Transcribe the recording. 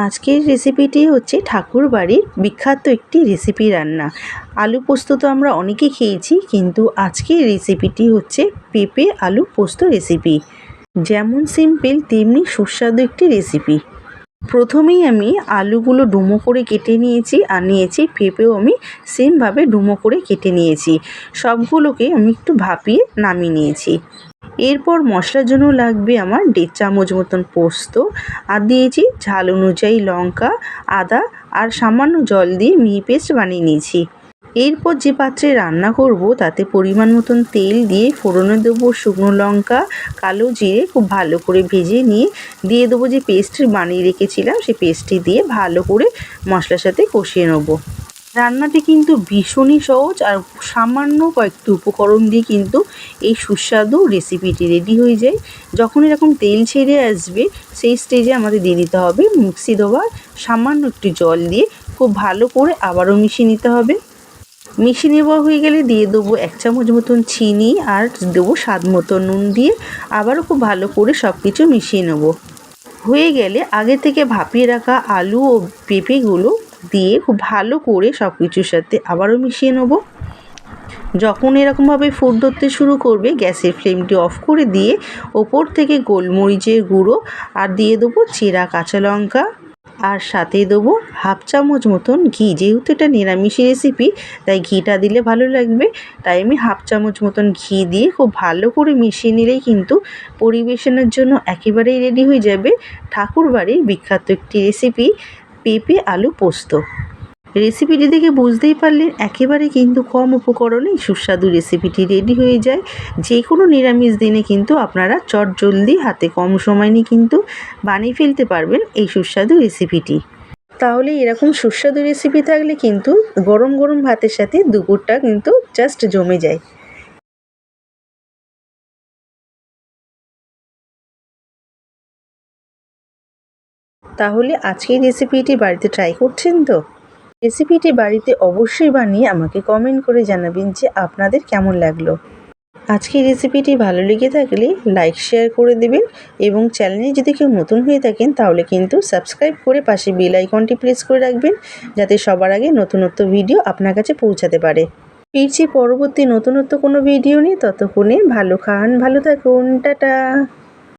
আজকের রেসিপিটি হচ্ছে ঠাকুর বাড়ির বিখ্যাত একটি রেসিপি রান্না। আলু পোস্ত তো আমরা অনেকে খেয়েছি, কিন্তু আজকের রেসিপিটি হচ্ছে পেঁপে আলু পোস্ত রেসিপি। যেমন সিম্পল তেমনি সুস্বাদু একটি রেসিপি। প্রথমেই আমি আলুগুলো ডুমো করে কেটে নিয়েছি, আর নিয়েছি পেঁপেও আমি সেমভাবে ডুমো করে কেটে নিয়েছি। সবগুলোকে আমি একটু ভাপিয়ে নামিয়ে নিয়েছি। এরপর মশলার জন্য লাগবে আমার 1.5 চামচ মতন পোস্ত, আর দিয়েছি ঝাল অনুযায়ী লঙ্কা, আদা আর সামান্য জল দিয়ে মিহি পেস্ট বানিয়ে নিয়েছি। এরপর যে পাত্রে রান্না করব তাতে পরিমাণ মতন তেল দিয়ে ফোড়নে দেবো শুকনো লঙ্কা, কালো জিরে খুব ভালো করে ভেজে নিয়ে দিয়ে দেবো যে পেস্ট বানিয়ে রেখেছিলাম, সেই পেস্টটি দিয়ে ভালো করে মশলার সাথে কষিয়ে নেবো। রান্নাটি কিন্তু ভীষণই সহজ, আর সামান্য কয়েকটি উপকরণ দিয়ে কিন্তু এই সুস্বাদু রেসিপিটি রেডি হয়ে যায়। যখন এরকম তেল ছেড়ে আসবে সেই স্টেজে আমাদের দিয়ে দিতে হবে মিক্সি দেওয়ার সামান্য একটু জল দিয়ে খুব ভালো করে আবারও মিশিয়ে নিতে হবে। মিশিয়ে নেওয়া হয়ে গেলে দিয়ে দেবো 1 চামচ মতন চিনি, আর দেবো স্বাদ মতো নুন দিয়ে আবারও খুব ভালো করে সব কিছু মিশিয়ে নেব। হয়ে গেলে আগে থেকে ভাপিয়ে রাখা আলু ও পেঁপেগুলো দিয়ে খুব ভালো করে সব কিছুর সাথে আবারও মিশিয়ে নেব। যখন এরকমভাবে ফুট ধরতে শুরু করবে গ্যাসের ফ্লেমটি অফ করে দিয়ে ওপর থেকে গোলমরিচের গুঁড়ো আর দিয়ে দেবো চেরা কাঁচা লঙ্কা, আর সাথে দেবো 1/2 চামচ মতন ঘি। যেহেতু এটা নিরামিষ রেসিপি তাই ঘিটা দিলে ভালো লাগবে, তাই আমি 1/2 চামচ মতন ঘি দিয়ে খুব ভালো করে মিশিয়ে নিলেই কিন্তু পরিবেশনের জন্য একেবারেই রেডি হয়ে যাবে ঠাকুর বাড়ির বিখ্যাত একটি রেসিপি পেঁপে আলু পোস্ত। রেসিপিটি দেখে বুঝতেই পারলেন একেবারে কিন্তু কম উপকরণেই সুস্বাদু রেসিপিটি রেডি হয়ে যায়। যে কোনো নিরামিষ দিনে কিন্তু আপনারা চটজলদি হাতে কম সময় নিয়ে কিন্তু বানিয়ে ফেলতে পারবেন এই সুস্বাদু রেসিপিটি। তাহলে এরকম সুস্বাদু রেসিপি থাকলে কিন্তু গরম গরম ভাতের সাথে দুপুরটা কিন্তু জাস্ট জমে যায়। তাহলে আজকের রেসিপিটি বাড়িতে ট্রাই করছেন তো? রেসিপিটি বাড়িতে অবশ্যই বানিয়ে আমাকে কমেন্ট করে জানাবেন যে আপনাদের কেমন লাগলো। আজকের রেসিপিটি ভালো লেগে থাকলে লাইক শেয়ার করে দেবেন, এবং চ্যানেলে যদি কেউ নতুন হয়ে থাকেন তাহলে কিন্তু সাবস্ক্রাইব করে পাশে বেল আইকনটি প্রেস করে রাখবেন, যাতে সবার আগে নতুনত্ব ভিডিও আপনার কাছে পৌঁছাতে পারে। ফিরছি পরবর্তী নতুনত্ব কোনো ভিডিও নিয়ে, ততক্ষণে ভালো খান, ভালো থাকুন, টাটা।